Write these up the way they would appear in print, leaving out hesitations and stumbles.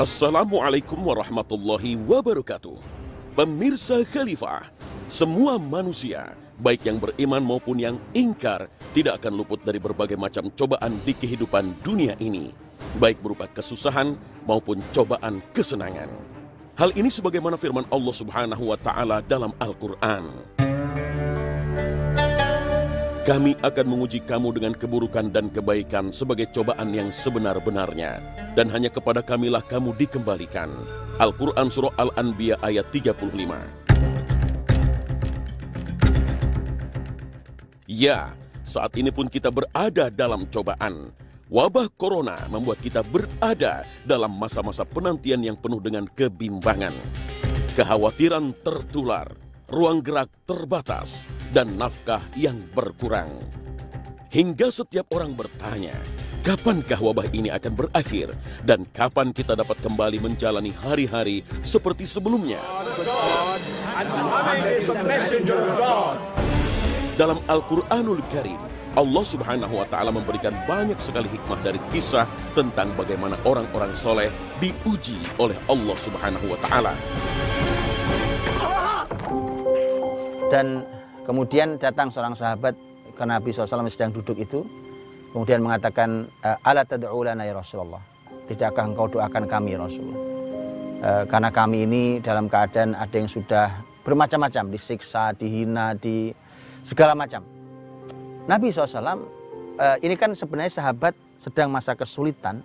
Assalamualaikum warahmatullahi wabarakatuh. Pemirsa Khalifah, semua manusia, baik yang beriman maupun yang ingkar, tidak akan luput dari berbagai macam cobaan di kehidupan dunia ini, baik berupa kesusahan maupun cobaan kesenangan. Hal ini sebagaimana firman Allah Subhanahu wa Ta'ala dalam Al-Quran. Kami akan menguji kamu dengan keburukan dan kebaikan sebagai cobaan yang sebenar-benarnya. Dan hanya kepada kamilah kamu dikembalikan. Al-Quran Surah Al-Anbiya ayat 35. Ya, saat ini pun kita berada dalam cobaan. Wabah corona membuat kita berada dalam masa-masa penantian yang penuh dengan kebimbangan. Kekhawatiran tertular, ruang gerak terbatas, dan nafkah yang berkurang. Hingga setiap orang bertanya, kapankah wabah ini akan berakhir? Dan kapan kita dapat kembali menjalani hari-hari seperti sebelumnya? Dalam Al-Quranul Karim, Allah Subhanahu wa Ta'ala memberikan banyak sekali hikmah dari kisah tentang bagaimana orang-orang soleh diuji oleh Allah Subhanahu wa Ta'ala. Dan kemudian datang seorang sahabat ke Nabi SAW yang sedang duduk itu, kemudian mengatakan, ala tad'u lana ya Rasulullah, tidakkah engkau doakan kami ya Rasulullah, karena kami ini dalam keadaan ada yang sudah bermacam-macam, disiksa, dihina, di segala macam. Nabi SAW, ini kan sebenarnya sahabat sedang masa kesulitan,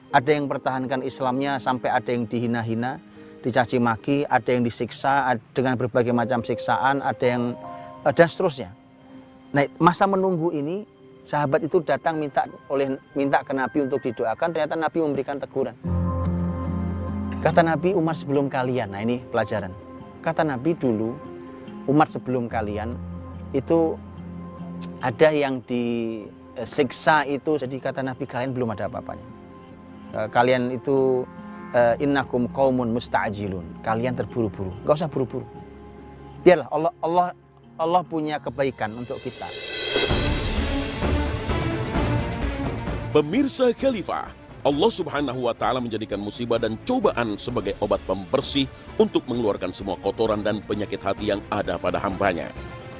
ada yang pertahankan Islamnya sampai ada yang dihina-hina, dicaci maki, ada yang disiksa dengan berbagai macam siksaan, ada yang dan seterusnya. Nah, masa menunggu ini sahabat itu datang minta ke Nabi untuk didoakan, ternyata Nabi memberikan teguran. Kata Nabi, umat sebelum kalian, nah ini pelajaran. Kata Nabi dulu, umat sebelum kalian itu ada yang disiksa itu, jadi kata Nabi kalian belum ada apa-apanya. Kalian itu innakum qaumun musta'jilun. Kalian terburu-buru. Enggak usah buru-buru. Biarlah Allah punya kebaikan untuk kita. Pemirsa Khalifah, Allah Subhanahu wa Ta'ala menjadikan musibah dan cobaan sebagai obat pembersih untuk mengeluarkan semua kotoran dan penyakit hati yang ada pada hambanya.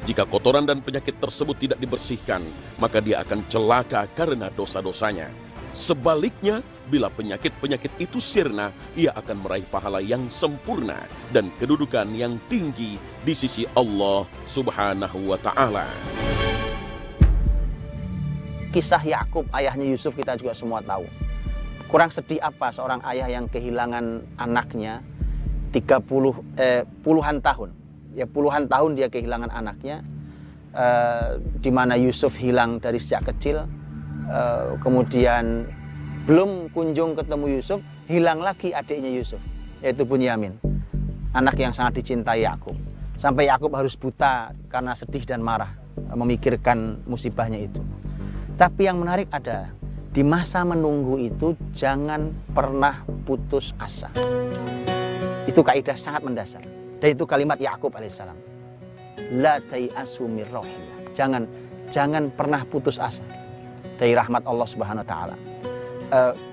Jika kotoran dan penyakit tersebut tidak dibersihkan, maka dia akan celaka karena dosa-dosanya. Sebaliknya, bila penyakit-penyakit itu sirna, ia akan meraih pahala yang sempurna dan kedudukan yang tinggi di sisi Allah Subhanahu wa Ta'ala. Kisah Yakub, ayahnya Yusuf, kita juga semua tahu. Kurang sedih apa seorang ayah yang kehilangan anaknya puluhan tahun. Ya, puluhan tahun dia kehilangan anaknya, di mana Yusuf hilang dari sejak kecil, kemudian belum kunjung ketemu Yusuf, hilang lagi adiknya Yusuf, yaitu Bunyamin, anak yang sangat dicintai Yakub. Sampai Yakub harus buta karena sedih dan marah memikirkan musibahnya itu. Tapi yang menarik adalah di masa menunggu itu jangan pernah putus asa. Itu kaidah sangat mendasar. Dan itu kalimat Yakub alaihissalam. La tai'asu mir rauhillah. Jangan pernah putus asa dari rahmat Allah Subhanahu wa Ta'ala.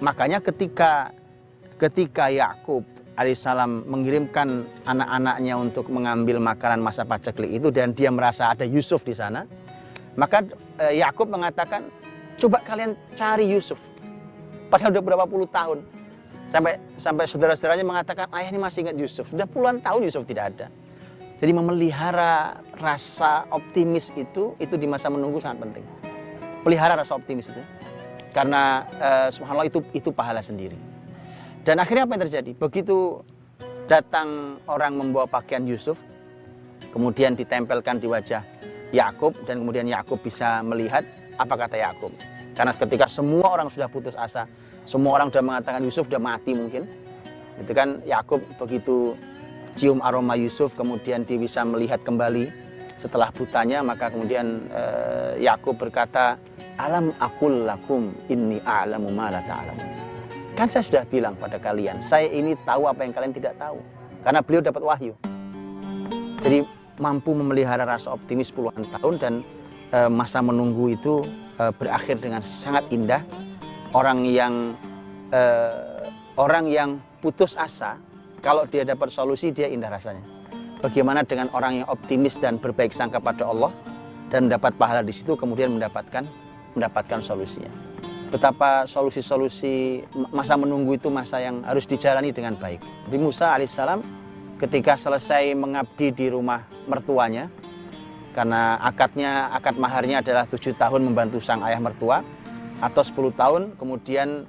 Makanya ketika Yakub alaihissalam mengirimkan anak-anaknya untuk mengambil makanan masa paceklik itu dan dia merasa ada Yusuf di sana, maka Yakub mengatakan, coba kalian cari Yusuf. Padahal udah berapa puluh tahun. Sampai saudara-saudaranya mengatakan, ayah ini masih ingat Yusuf. Sudah puluhan tahun Yusuf tidak ada. Jadi memelihara rasa optimis itu di masa menunggu sangat penting. Pelihara rasa optimis itu. Karena subhanallah itu pahala sendiri. Dan akhirnya apa yang terjadi? Begitu datang orang membawa pakaian Yusuf, kemudian ditempelkan di wajah Yakub, dan kemudian Yakub bisa melihat apa kata Yakub. Karena ketika semua orang sudah putus asa, semua orang sudah mengatakan Yusuf sudah mati mungkin, itu kan Yakub begitu cium aroma Yusuf, kemudian dia bisa melihat kembali setelah butanya, maka kemudian Yakub berkata, alam aqul lakum inni a'lamu ma la ta'lamun. Kan saya sudah bilang pada kalian, saya ini tahu apa yang kalian tidak tahu, karena beliau dapat wahyu. Jadi mampu memelihara rasa optimis puluhan tahun, dan masa menunggu itu berakhir dengan sangat indah. Orang yang putus asa, kalau dia dapat solusi dia indah rasanya. Bagaimana dengan orang yang optimis dan berbaik sangka pada Allah dan mendapat pahala di situ kemudian mendapatkan solusinya. Betapa solusi-solusi masa menunggu itu masa yang harus dijalani dengan baik. Nabi Musa alaihissalam ketika selesai mengabdi di rumah mertuanya, karena akad maharnya adalah 7 tahun membantu sang ayah mertua atau 10 tahun, kemudian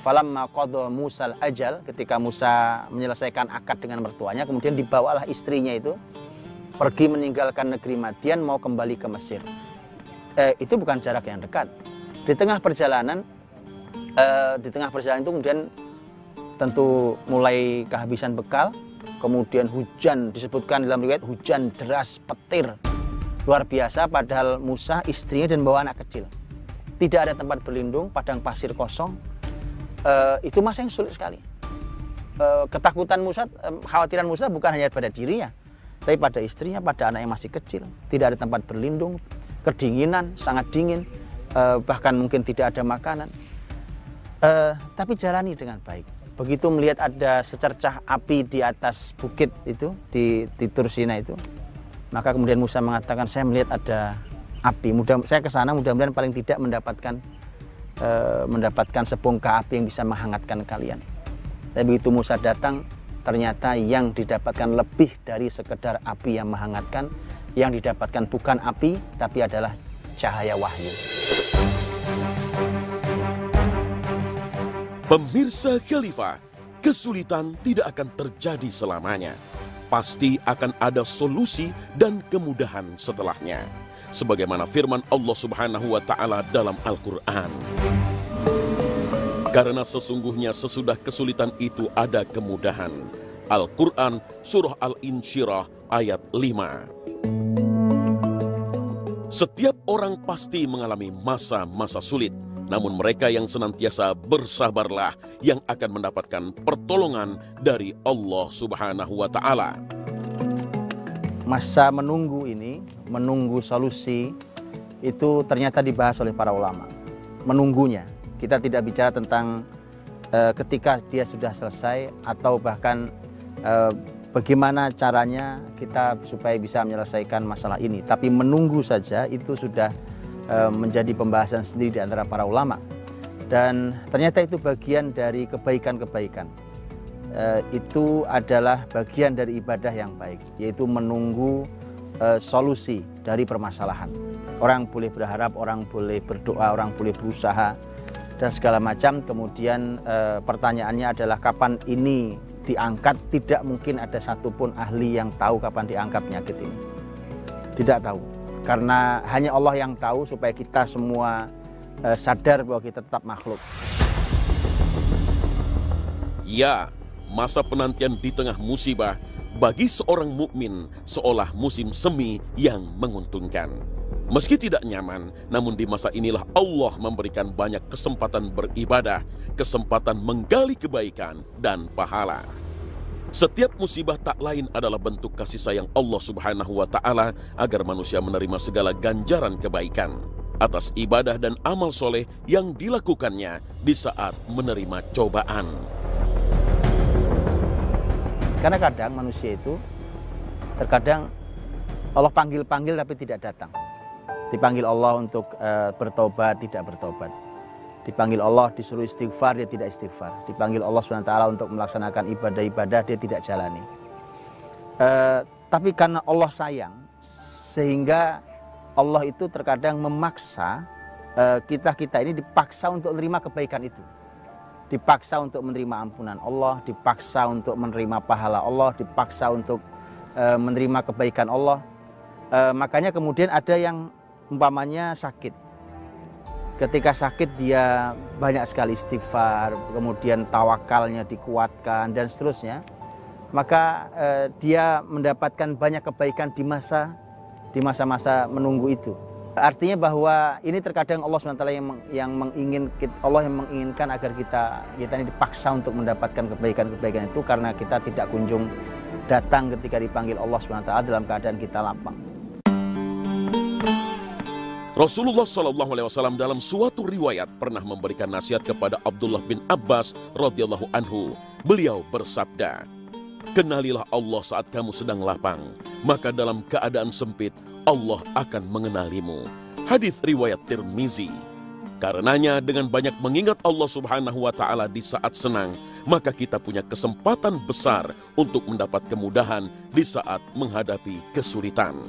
falamma qadha Musal ajal, ketika Musa menyelesaikan akad dengan mertuanya, kemudian dibawalah istrinya itu pergi meninggalkan negeri Madian mau kembali ke Mesir. Itu bukan jarak yang dekat. Di tengah perjalanan itu kemudian tentu mulai kehabisan bekal, kemudian hujan, disebutkan dalam riwayat hujan deras, petir luar biasa, padahal Musa istrinya dan bawa anak kecil. Tidak ada tempat berlindung, padang pasir kosong. Itu masa yang sulit sekali. Ketakutan Musa, khawatiran Musa bukan hanya pada dirinya, tapi pada istrinya, pada anak yang masih kecil. Tidak ada tempat berlindung, kedinginan, sangat dingin, bahkan mungkin tidak ada makanan. Tapi jalani dengan baik. Begitu melihat ada secercah api di atas bukit itu, di Tursina itu, maka kemudian Musa mengatakan, saya melihat ada api. Saya ke sana mudah-mudahan paling tidak mendapatkan sebongkah api yang bisa menghangatkan kalian. Tapi begitu Musa datang, ternyata yang didapatkan lebih dari sekedar api yang menghangatkan. Yang didapatkan bukan api, tapi adalah cahaya wahyu. Pemirsa Khalifah, kesulitan tidak akan terjadi selamanya. Pasti akan ada solusi dan kemudahan setelahnya. Sebagaimana firman Allah Subhanahu wa Ta'ala dalam Al-Quran. Karena sesungguhnya sesudah kesulitan itu ada kemudahan. Al-Quran Surah Al-Insyirah ayat 5. Setiap orang pasti mengalami masa-masa sulit. Namun mereka yang senantiasa bersabarlah yang akan mendapatkan pertolongan dari Allah Subhanahu wa Ta'ala. Masa menunggu ini, menunggu solusi, itu ternyata dibahas oleh para ulama. Menunggunya, kita tidak bicara tentang ketika dia sudah selesai atau bahkan bagaimana caranya kita supaya bisa menyelesaikan masalah ini. Tapi menunggu saja itu sudah menjadi pembahasan sendiri di antara para ulama. Dan ternyata itu bagian dari kebaikan-kebaikan. Itu adalah bagian dari ibadah yang baik, yaitu menunggu solusi dari permasalahan. Orang boleh berharap, orang boleh berdoa, orang boleh berusaha dan segala macam. Kemudian pertanyaannya adalah kapan ini diangkat. Tidak mungkin ada satupun ahli yang tahu kapan diangkat penyakit ini. Tidak tahu, karena hanya Allah yang tahu, supaya kita semua sadar bahwa kita tetap makhluk. Ya, masa penantian di tengah musibah bagi seorang mukmin seolah musim semi yang menguntungkan. Meski tidak nyaman, namun di masa inilah Allah memberikan banyak kesempatan beribadah, kesempatan menggali kebaikan dan pahala. Setiap musibah tak lain adalah bentuk kasih sayang Allah Subhanahu wa Ta'ala agar manusia menerima segala ganjaran kebaikan atas ibadah dan amal soleh yang dilakukannya di saat menerima cobaan. Karena kadang manusia itu terkadang Allah panggil-panggil tapi tidak datang. Dipanggil Allah untuk bertobat, tidak bertobat. Dipanggil Allah disuruh istighfar, dia tidak istighfar. Dipanggil Allah SWT untuk melaksanakan ibadah-ibadah, dia tidak jalani. Tapi karena Allah sayang, sehingga Allah itu terkadang memaksa kita ini dipaksa untuk menerima kebaikan itu. Dipaksa untuk menerima ampunan Allah, dipaksa untuk menerima pahala Allah, dipaksa untuk menerima kebaikan Allah. Makanya kemudian ada yang umpamanya sakit. Ketika sakit dia banyak sekali istighfar, kemudian tawakalnya dikuatkan dan seterusnya. Maka dia mendapatkan banyak kebaikan di masa-masa menunggu itu. Artinya bahwa ini terkadang Allah SWT yang menginginkan agar kita ini dipaksa untuk mendapatkan kebaikan-kebaikan itu, karena kita tidak kunjung datang ketika dipanggil Allah SWT dalam keadaan kita lapang. Rasulullah SAW dalam suatu riwayat pernah memberikan nasihat kepada Abdullah bin Abbas radhiyallahu anhu. Beliau bersabda, "Kenalilah Allah saat kamu sedang lapang, maka dalam keadaan sempit Allah akan mengenalimu." Hadis riwayat Tirmizi. Karenanya dengan banyak mengingat Allah Subhanahu wa Ta'ala di saat senang, maka kita punya kesempatan besar untuk mendapat kemudahan di saat menghadapi kesulitan.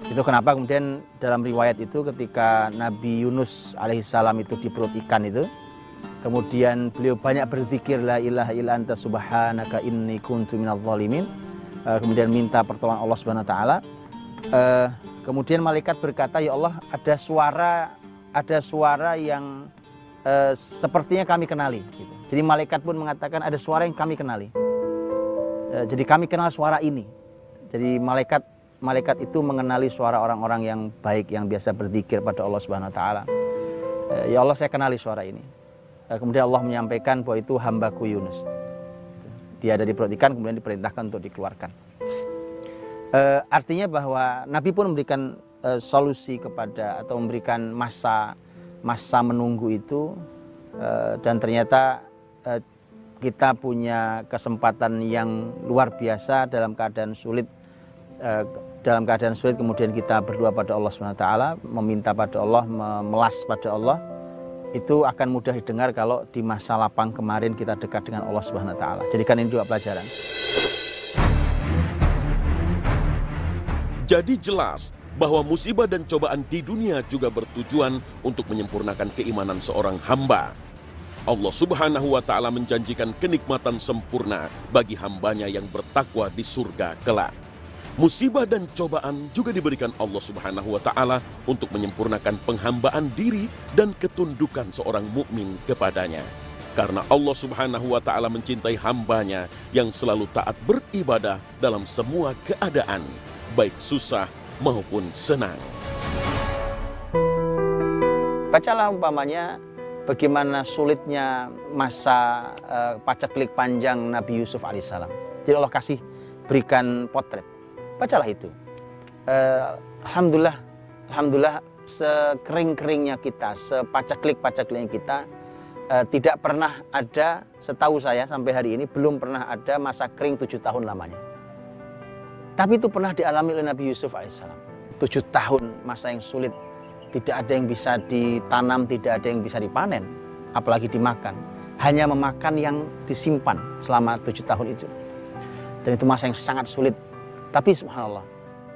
Itu kenapa kemudian dalam riwayat itu ketika Nabi Yunus alaihissalam itu di perut ikan itu, kemudian beliau banyak berzikir la ilaha illa anta subhanaka inni kuntu minadz zalimin, kemudian minta pertolongan Allah Subhanahu wa Ta'ala. Kemudian malaikat berkata, ya Allah, ada suara yang sepertinya kami kenali gitu. Jadi malaikat pun mengatakan ada suara yang kami kenali, jadi kami kenal suara ini. Jadi malaikat itu mengenali suara orang-orang yang baik yang biasa berzikir pada Allah Subhanahu wa Ta'ala. Ya Allah, saya kenali suara ini. Kemudian Allah menyampaikan bahwa itu hambaku Yunus. Dia ada di perut ikan, kemudian diperintahkan untuk dikeluarkan. Artinya bahwa Nabi pun memberikan solusi kepada atau memberikan masa menunggu itu, dan ternyata kita punya kesempatan yang luar biasa dalam keadaan sulit. Kemudian kita berdoa pada Allah SWT, meminta pada Allah, memelas pada Allah, itu akan mudah didengar kalau di masa lapang kemarin kita dekat dengan Allah SWT. Jadikan ini dua pelajaran. Jadi jelas bahwa musibah dan cobaan di dunia juga bertujuan untuk menyempurnakan keimanan seorang hamba. Allah Subhanahu wa Ta'ala menjanjikan kenikmatan sempurna bagi hambanya yang bertakwa di surga kelak. Musibah dan cobaan juga diberikan Allah Subhanahu wa Ta'ala untuk menyempurnakan penghambaan diri dan ketundukan seorang mukmin kepadanya. Karena Allah Subhanahu wa Ta'ala mencintai hambanya yang selalu taat beribadah dalam semua keadaan, baik susah maupun senang. Bacalah umpamanya bagaimana sulitnya masa paceklik panjang Nabi Yusuf alaihissalam. Jadi Allah kasih berikan potret. Bacalah itu. Alhamdulillah, sekering-keringnya kita, sepacaklik-pacakliknya kita, tidak pernah ada, setahu saya sampai hari ini belum pernah ada masa kering 7 tahun lamanya. Tapi itu pernah dialami oleh Nabi Yusuf alaihissalam. 7 tahun masa yang sulit, tidak ada yang bisa ditanam, tidak ada yang bisa dipanen, apalagi dimakan. Hanya memakan yang disimpan selama 7 tahun itu. Dan itu masa yang sangat sulit. Tapi subhanallah,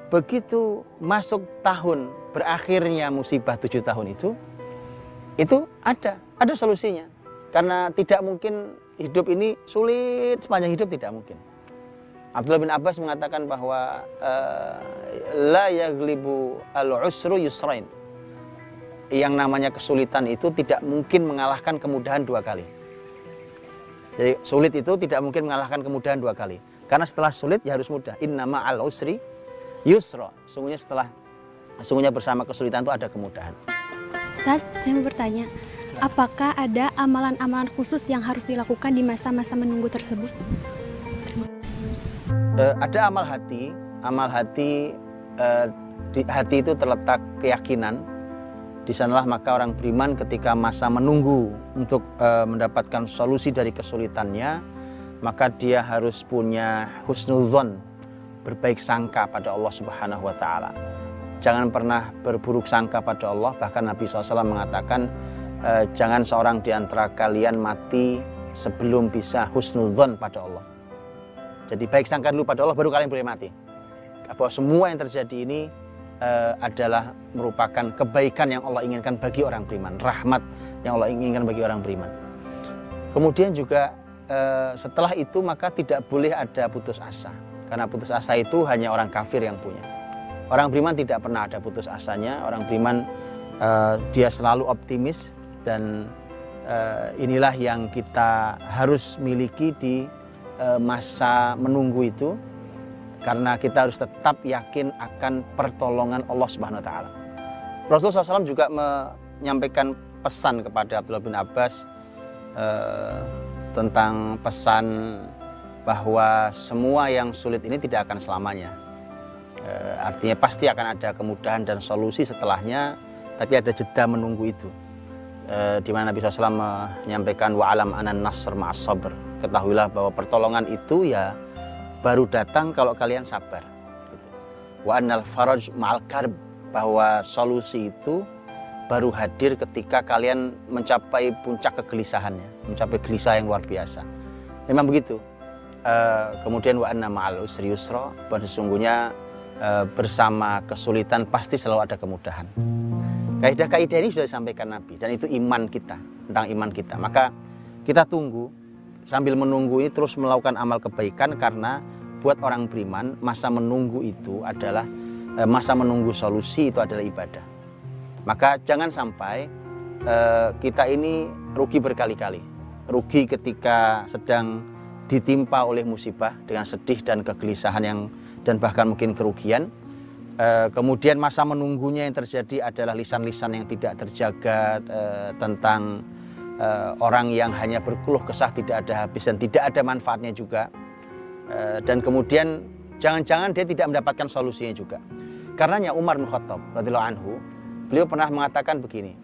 begitu masuk tahun berakhirnya musibah 7 tahun itu ada solusinya. Karena tidak mungkin hidup ini sulit sepanjang hidup, tidak mungkin. Abdullah bin Abbas mengatakan bahwa la yaghlibu al-usru yusrain. Yang namanya kesulitan itu tidak mungkin mengalahkan kemudahan 2 kali. Jadi sulit itu tidak mungkin mengalahkan kemudahan 2 kali. Karena setelah sulit ya harus mudah. Inna ma'al usri yusra. Sungguhnya bersama kesulitan itu ada kemudahan. Ustaz, saya mau bertanya, apakah ada amalan-amalan khusus yang harus dilakukan di masa-masa menunggu tersebut? Ada amal hati. Di hati itu terletak keyakinan. Di sanalah maka orang beriman ketika masa menunggu untuk mendapatkan solusi dari kesulitannya, maka dia harus punya husnudzon, berbaik sangka pada Allah Subhanahu wa Ta'ala. Jangan pernah berburuk sangka pada Allah. Bahkan Nabi SAW mengatakan, jangan seorang di antara kalian mati sebelum bisa husnudzon pada Allah. Jadi baik sangka dulu pada Allah, baru kalian boleh mati. Bahwa semua yang terjadi ini adalah merupakan kebaikan yang Allah inginkan bagi orang beriman, rahmat yang Allah inginkan bagi orang beriman. Kemudian juga setelah itu maka tidak boleh ada putus asa, karena putus asa itu hanya orang kafir yang punya. Orang beriman tidak pernah ada putus asanya. Orang beriman dia selalu optimis, dan inilah yang kita harus miliki di masa menunggu itu, karena kita harus tetap yakin akan pertolongan Allah Subhanahu wa Ta'ala. Rasulullah SAW juga menyampaikan pesan kepada Abdullah bin Abbas tentang pesan bahwa semua yang sulit ini tidak akan selamanya. Artinya pasti akan ada kemudahan dan solusi setelahnya, tapi ada jeda menunggu itu. Di mana Nabi SAW menyampaikan wa'alam anan nasr ma'as sabr. Ketahuilah bahwa pertolongan itu ya baru datang kalau kalian sabar. Wa annal faraj ma'al karb, bahwa solusi itu baru hadir ketika kalian mencapai puncak kegelisahannya, mencapai gelisah yang luar biasa. Memang begitu. Kemudian wa anna ma'al usri yusra, bahwa sesungguhnya bersama kesulitan pasti selalu ada kemudahan. Kaidah-kaidah ini sudah disampaikan Nabi, dan itu iman kita, tentang iman kita. Maka kita tunggu, sambil menunggu ini terus melakukan amal kebaikan, karena buat orang beriman masa menunggu itu adalah masa menunggu solusi, itu adalah ibadah. Maka jangan sampai kita ini rugi berkali-kali. Rugi ketika sedang ditimpa oleh musibah dengan sedih dan kegelisahan dan bahkan mungkin kerugian. Kemudian masa menunggunya yang terjadi adalah lisan-lisan yang tidak terjaga, tentang orang yang hanya berkeluh kesah tidak ada habis dan tidak ada manfaatnya juga. Dan kemudian jangan-jangan dia tidak mendapatkan solusinya juga. Karenanya Umar bin Khattab radhiyallahu anhu, beliau pernah mengatakan begini,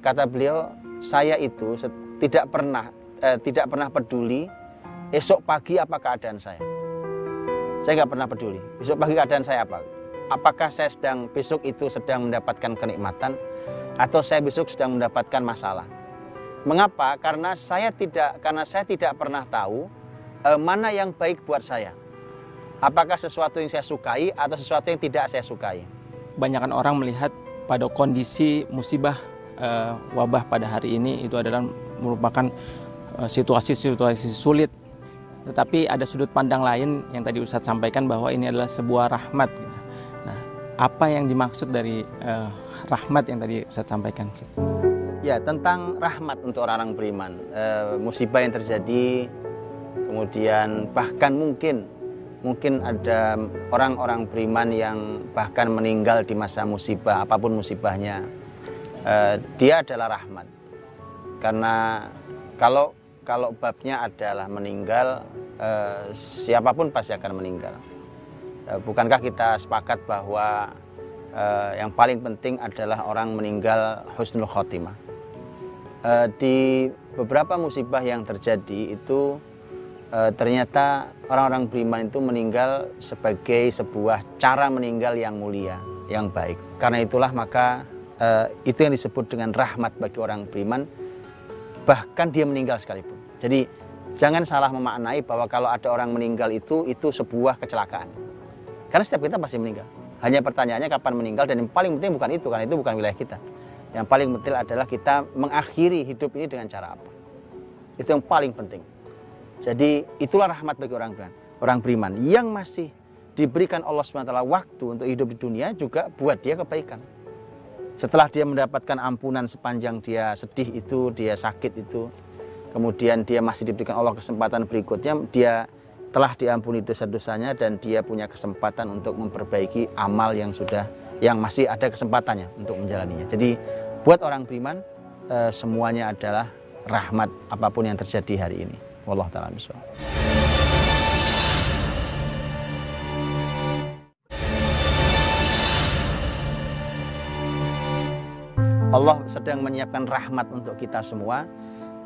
kata beliau, saya itu tidak pernah peduli esok pagi apa keadaan saya. Saya nggak pernah peduli esok pagi keadaan saya apa. Apakah saya besok itu sedang mendapatkan kenikmatan atau saya besok sedang mendapatkan masalah. Mengapa? Karena saya tidak pernah tahu mana yang baik buat saya. Apakah sesuatu yang saya sukai atau sesuatu yang tidak saya sukai. Banyakan orang melihat pada kondisi musibah wabah pada hari ini itu adalah merupakan situasi-situasi sulit. Tetapi ada sudut pandang lain yang tadi Ustadz sampaikan, bahwa ini adalah sebuah rahmat. Nah, apa yang dimaksud dari rahmat yang tadi Ustadz sampaikan? Ya, tentang rahmat untuk orang-orang beriman. Musibah yang terjadi, kemudian bahkan mungkin ada orang-orang beriman yang bahkan meninggal di masa musibah, apapun musibahnya. Dia adalah rahmat. Karena kalau babnya adalah meninggal, siapapun pasti akan meninggal. Bukankah kita sepakat bahwa yang paling penting adalah orang meninggal husnul khotimah. Di beberapa musibah yang terjadi itu ternyata orang-orang beriman itu meninggal sebagai sebuah cara meninggal yang mulia, yang baik. Karena itulah maka itu yang disebut dengan rahmat bagi orang beriman, bahkan dia meninggal sekalipun. Jadi jangan salah memaknai bahwa kalau ada orang meninggal itu sebuah kecelakaan. Karena setiap kita pasti meninggal. Hanya pertanyaannya kapan meninggal, dan yang paling penting bukan itu, karena itu bukan wilayah kita. Yang paling penting adalah kita mengakhiri hidup ini dengan cara apa. Itu yang paling penting. Jadi itulah rahmat bagi orang beriman yang masih diberikan Allah SWT waktu untuk hidup di dunia, juga buat dia kebaikan. Setelah dia mendapatkan ampunan sepanjang dia sedih itu, dia sakit itu, kemudian dia masih diberikan Allah kesempatan berikutnya, dia telah diampuni dosa-dosanya dan dia punya kesempatan untuk memperbaiki amal yang masih ada kesempatannya untuk menjalaninya. Jadi buat orang beriman semuanya adalah rahmat apapun yang terjadi hari ini. Wallahu ta'ala bishawab. Allah sedang menyiapkan rahmat untuk kita semua.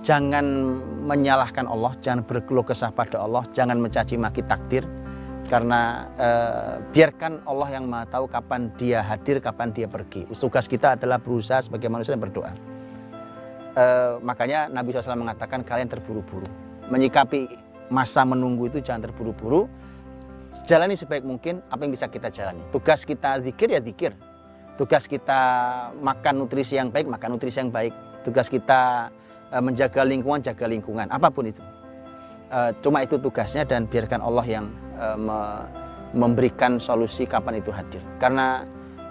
Jangan menyalahkan Allah, jangan berkeluh kesah pada Allah, jangan mencaci maki takdir. Karena biarkan Allah yang Maha tahu kapan dia hadir, kapan dia pergi. Tugas kita adalah berusaha sebagai manusia yang berdoa. Makanya Nabi SAW mengatakan kalian terburu-buru. Menyikapi masa menunggu itu jangan terburu-buru. Jalani sebaik mungkin apa yang bisa kita jalani. Tugas kita zikir ya zikir. Tugas kita makan nutrisi yang baik, makan nutrisi yang baik. Tugas kita menjaga lingkungan, jaga lingkungan. Apapun itu. Cuma itu tugasnya, dan biarkan Allah yang memberikan solusi kapan itu hadir. Karena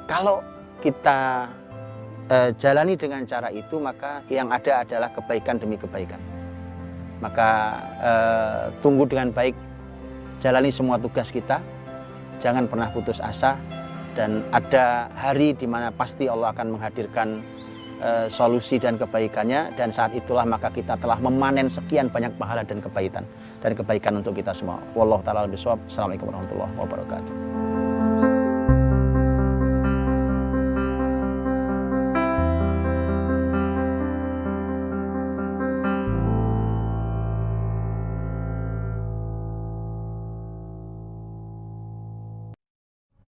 kalau kita jalani dengan cara itu, maka yang ada adalah kebaikan demi kebaikan. Maka tunggu dengan baik, jalani semua tugas kita, jangan pernah putus asa, dan ada hari di mana pasti Allah akan menghadirkan solusi dan kebaikannya, dan saat itulah maka kita telah memanen sekian banyak pahala dan kebaikan untuk kita semua. Wallahu ta'ala bishawab. Assalamualaikum warahmatullahi wabarakatuh.